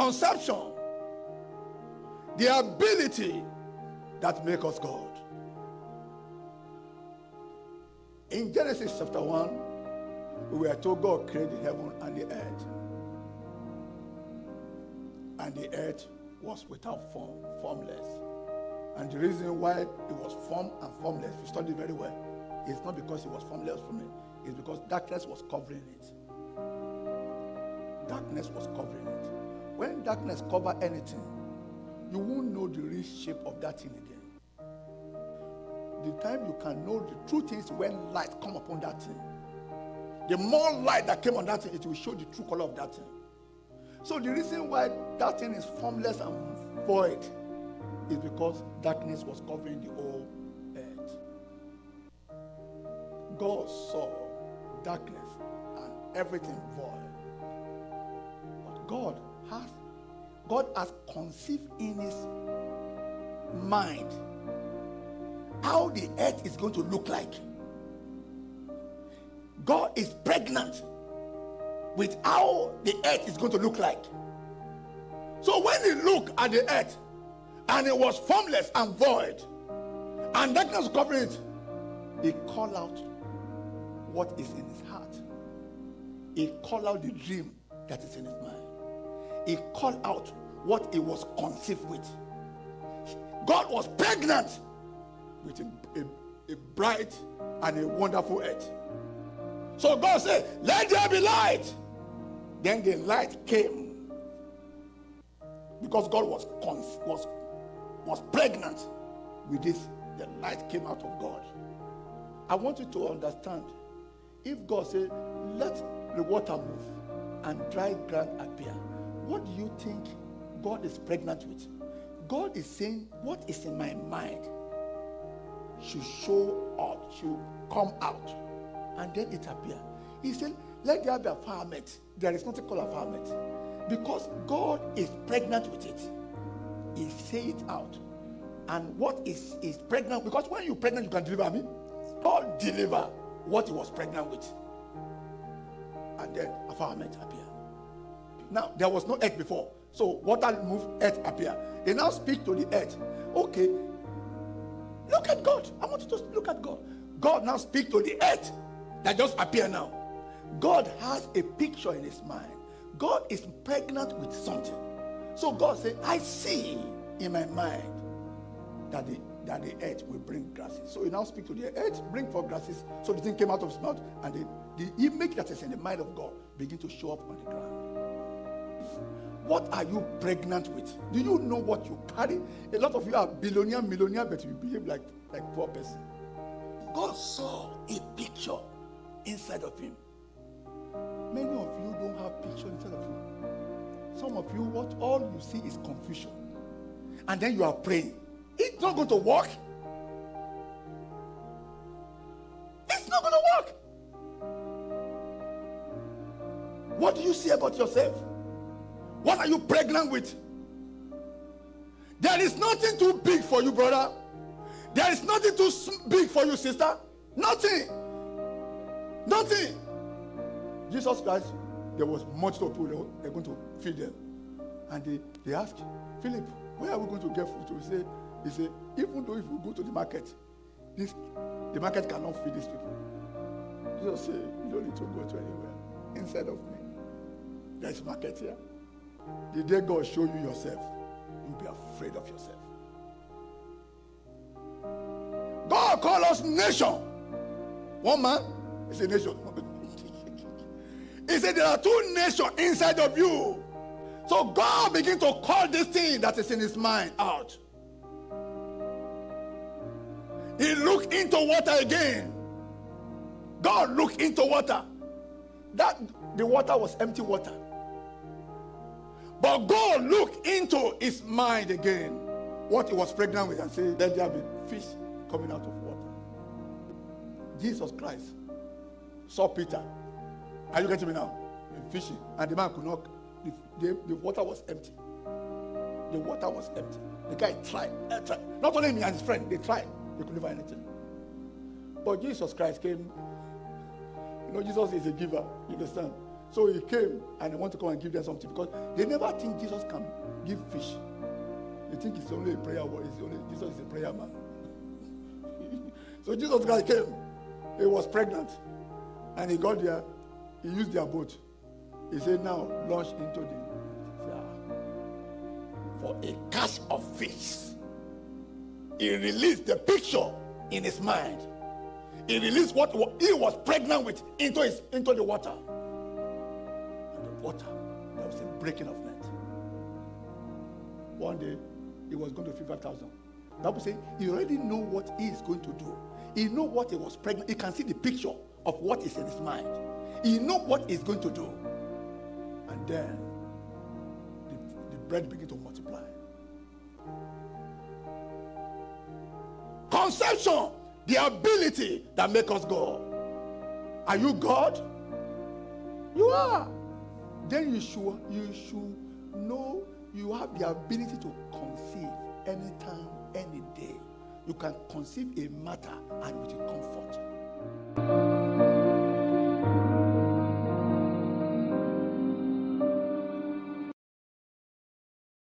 conception, the ability that makes us God. In Genesis chapter 1, we were told God created the heaven and the earth. And the earth was without form, formless. And the reason why it was form and formless, if you study very well, it's not because it was formless from it. It's because darkness was covering it. Darkness was covering it. When darkness covers anything, you won't know the real shape of that thing again. The time you can know the true things when light come upon that thing. The more light that came on that thing, it will show the true color of that thing. So the reason why that thing is formless and void is because darkness was covering the whole earth. God saw darkness and everything void. But God has conceived in his mind how the earth is going to look like. God is pregnant with how the earth is going to look like. So when he looked at the earth and it was formless and void and darkness covering it, he called out what is in his heart. He called out the dream that is in his mind. He called out what he was conceived with. God was pregnant with a bright and a wonderful earth. So God said, let there be light. Then the light came. Because God was pregnant with this, the light came out of God. I want you to understand, if God said, let the water move and dry ground appear, what do you think God is pregnant with? God is saying, what is in my mind should show out, should come out, and then it appear. He said, let there be a firmament. There is nothing called a firmament. Because God is pregnant with it. He say it out. And what is pregnant? Because when you're pregnant, you can deliver me. God deliver what he was pregnant with. And then a firmament appear. Now, there was no earth before. So water move, earth appear. They now speak to the earth. Okay. Look at God. I want you to look at God. God now speak to the earth that just appear now. God has a picture in his mind. God is pregnant with something. So God said, I see in my mind that the earth will bring grasses. So he now speak to the earth, bring forth grasses. So the thing came out of his mouth, and the image that is in the mind of God begin to show up on the ground. What are you pregnant with? Do you know what you carry? A lot of you are millionaire, but you behave like poor person. God saw a picture inside of him. Many of you don't have picture inside of you. Some of you, what all you see is confusion. And then you are praying. It's not going to work. It's not going to work. What do you see about yourself? What are you pregnant with? There is nothing too big for you, brother. There is nothing too big for you, sister. Nothing. Nothing. Jesus Christ, there was much of people they're going to feed them. And they asked, Philip, where are we going to get food? He said, even though if we go to the market, the market cannot feed these people. Jesus said, you don't need to go to anywhere. Inside of me, there's market here. The day God show you yourself, you'll be afraid of yourself. God call us nation. One man is a nation. He said there are two nations inside of you. So God begin to call this thing that is in his mind out. He looked into water again. God looked into water. The water was empty water. But God looked into his mind again, what he was pregnant with, and said, let there be fish coming out of water. Jesus Christ saw Peter. Are you getting me now? Fishing. And the man could not, the water was empty. The water was empty. The guy tried. Not only me and his friend, they tried. They couldn't find anything. But Jesus Christ came. You know, Jesus is a giver. You understand? So he came and he wanted to come and give them something because they never think Jesus can give fish. They think it's only a prayer word. Jesus is a prayer man. So Jesus Christ came. He was pregnant. And he got there. He used their boat. He said, now launch into the for a catch of fish. He released the picture in his mind. He released what he was pregnant with into the water. And the water, there was a breaking of net. One day, he was going to feed 5,000. The Bible says he already know what he is going to do. He know what he was pregnant. He can see the picture of what is in his mind. He know what he's going to do. And then the bread began to multiply. Conception, the ability that makes us God. Are you God? You are. Then you should know you have the ability to conceive anytime, any day. You can conceive a matter and it will come